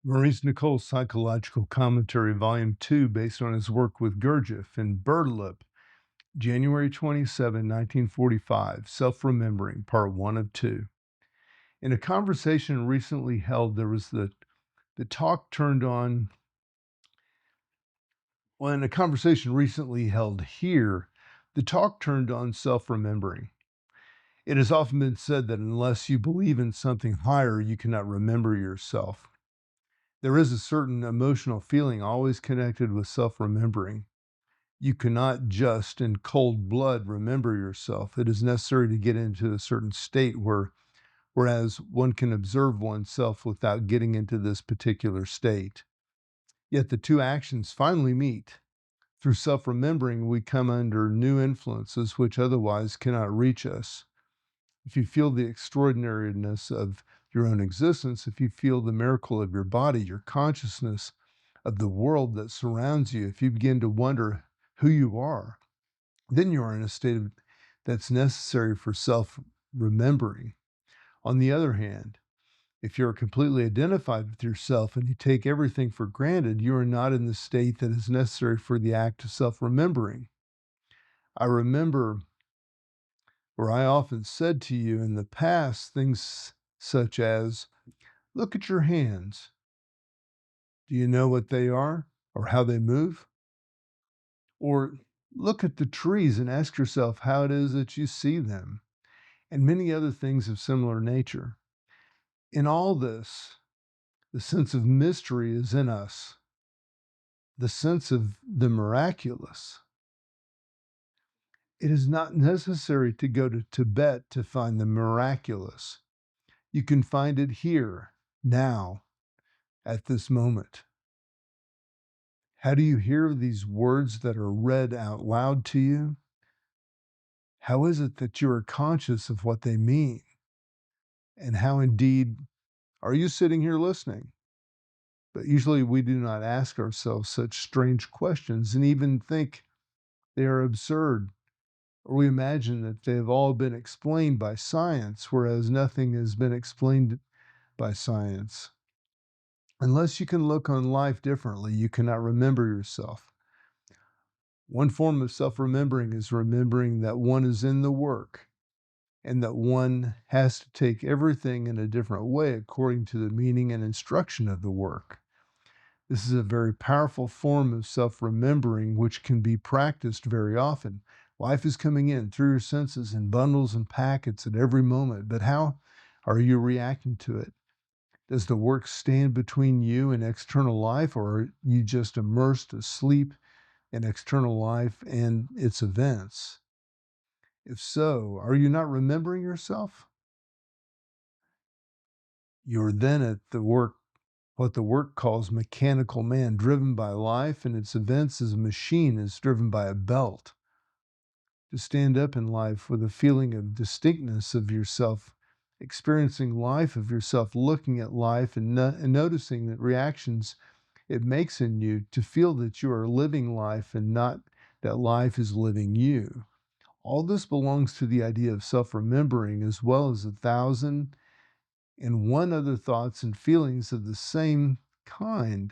Maurice Nicole's Psychological Commentary, Volume 2, based on his work with Gurdjieff and Berdelip, January 27, 1945, Self-Remembering, Part 1 of 2. In a conversation recently held, there was the talk turned on. Well, in a conversation recently held here, the talk turned on self-remembering. It has often been said that unless you believe in something higher, you cannot remember yourself. There is a certain emotional feeling always connected with self-remembering. You cannot just in cold blood remember yourself. It is necessary to get into a certain state whereas one can observe oneself without getting into this particular state. Yet the two actions finally meet. Through self-remembering, we come under new influences which otherwise cannot reach us. If you feel the extraordinariness of your own existence, if you feel the miracle of your body, your consciousness of the world that surrounds you, if you begin to wonder who you are, then you are in a that's necessary for self-remembering. On the other hand, if you're completely identified with yourself and you take everything for granted, you are not in the state that is necessary for the act of self-remembering. I remember where I often said to you in the past things such as, look at your hands. Do you know what they are or how they move? Or look at the trees and ask yourself how it is that you see them, and many other things of similar nature. In all this, the sense of mystery is in us, the sense of the miraculous. It is not necessary to go to Tibet to find the miraculous. You can find it here, now, at this moment. How do you hear these words that are read out loud to you? How is it that you are conscious of what they mean? And how indeed are you sitting here listening? But usually we do not ask ourselves such strange questions and even think they are absurd, or we imagine that they have all been explained by science, whereas nothing has been explained by science. Unless you can look on life differently, you cannot remember yourself. One form of self-remembering is remembering that one is in the work and that one has to take everything in a different way according to the meaning and instruction of the work. This is a very powerful form of self-remembering which can be practiced very often. Life is coming in through your senses in bundles and packets at every moment, but how are you reacting to it? Does the work stand between you and external life, or are you just immersed asleep in external life and its events? If so, are you not remembering yourself? You're then at the work, what the work calls mechanical man, driven by life and its events as a machine is driven by a belt. To stand up in life with a feeling of distinctness of yourself, experiencing life of yourself, looking at life and noticing that reactions it makes in you, to feel that you are living life and not that life is living you. All this belongs to the idea of self-remembering, as well as 1,001 other thoughts and feelings of the same kind.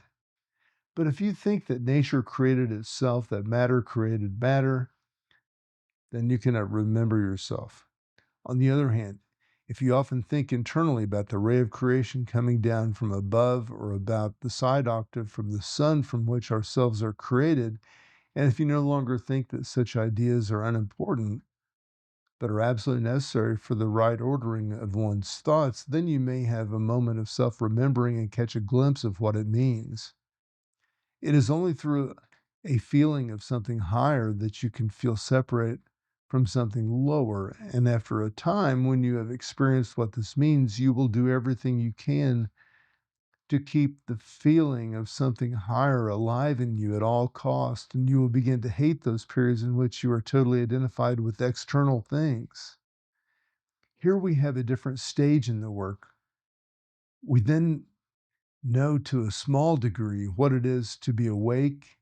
But if you think that nature created itself, that matter created matter, then you cannot remember yourself. On the other hand, if you often think internally about the ray of creation coming down from above, or about the side octave from the sun from which ourselves are created, and if you no longer think that such ideas are unimportant, but are absolutely necessary for the right ordering of one's thoughts, then you may have a moment of self-remembering and catch a glimpse of what it means. It is only through a feeling of something higher that you can feel separate from something lower. And after a time, when you have experienced what this means, you will do everything you can to keep the feeling of something higher alive in you at all costs. And you will begin to hate those periods in which you are totally identified with external things. Here we have a different stage in the work. We then know to a small degree what it is to be awake,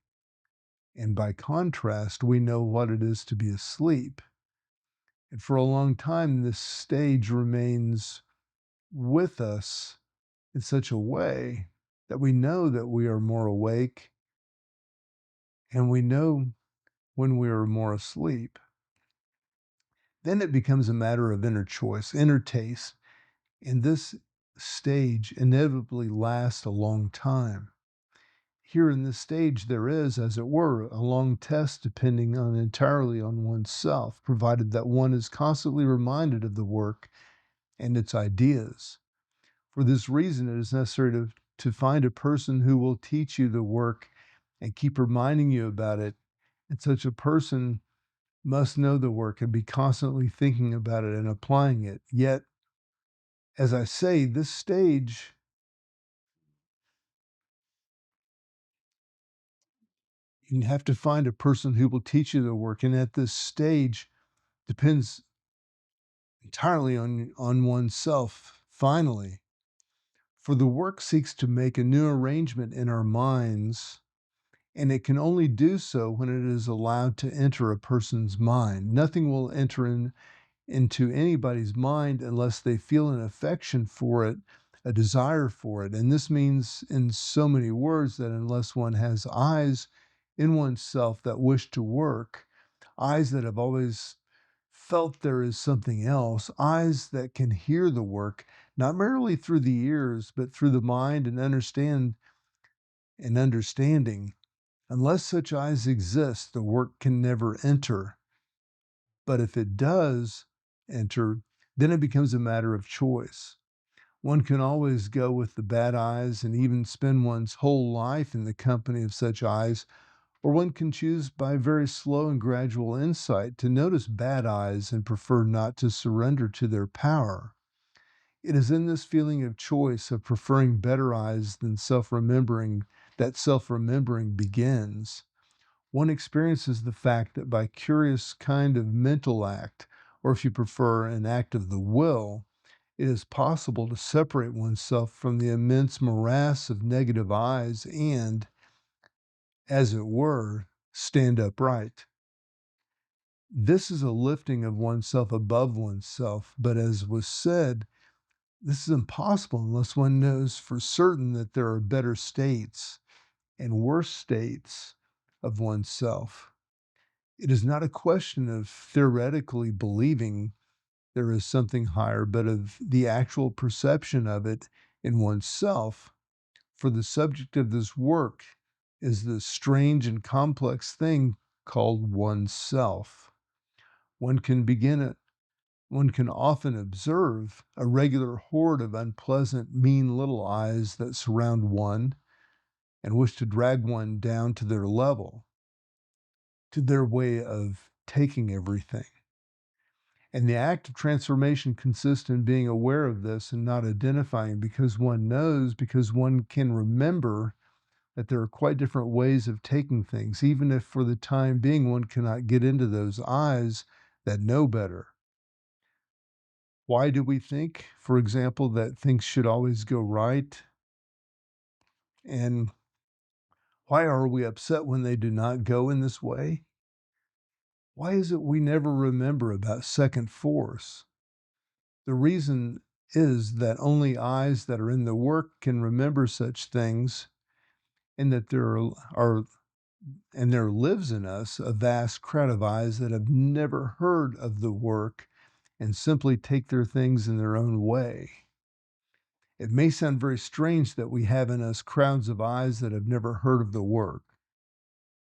and by contrast, we know what it is to be asleep. And for a long time, this stage remains with us in such a way that we know that we are more awake, and we know when we are more asleep. Then it becomes a matter of inner choice, inner taste, and this stage inevitably lasts a long time. Here in this stage, there is, as it were, a long test depending on entirely on oneself, provided that one is constantly reminded of the work and its ideas. For this reason, it is necessary to find a person who will teach you the work and keep reminding you about it. And such a person must know the work and be constantly thinking about it and applying it. Yet, as I say, this stage, you have to find a person who will teach you the work. And at this stage, depends entirely on oneself, finally. For the work seeks to make a new arrangement in our minds, and it can only do so when it is allowed to enter a person's mind. Nothing will enter into anybody's mind unless they feel an affection for it, a desire for it. And this means, in so many words, that unless one has eyes in oneself that wish to work, eyes that have always felt there is something else, eyes that can hear the work, not merely through the ears, but through the mind and understanding. Unless such eyes exist, the work can never enter. But if it does enter, then it becomes a matter of choice. One can always go with the bad eyes and even spend one's whole life in the company of such eyes, or one can choose by very slow and gradual insight to notice bad eyes and prefer not to surrender to their power. It is in this feeling of choice, of preferring better eyes than self-remembering, that self-remembering begins. One experiences the fact that by curious kind of mental act, or if you prefer, an act of the will, it is possible to separate oneself from the immense morass of negative eyes and, as it were, stand upright. This is a lifting of oneself above oneself, but as was said, this is impossible unless one knows for certain that there are better states and worse states of oneself. It is not a question of theoretically believing there is something higher, but of the actual perception of it in oneself. For the subject of this work is the strange and complex thing called oneself. One can begin it. One can often observe a regular horde of unpleasant, mean little eyes that surround one and wish to drag one down to their level, to their way of taking everything. And the act of transformation consists in being aware of this and not identifying, because one knows, because one can remember that there are quite different ways of taking things, even if for the time being one cannot get into those eyes that know better. Why do we think, for example, that things should always go right? And why are we upset when they do not go in this way? Why is it we never remember about second force? The reason is that only eyes that are in the work can remember such things, and that there lives in us a vast crowd of eyes that have never heard of the work and simply take their things in their own way. It may sound very strange that we have in us crowds of eyes that have never heard of the work.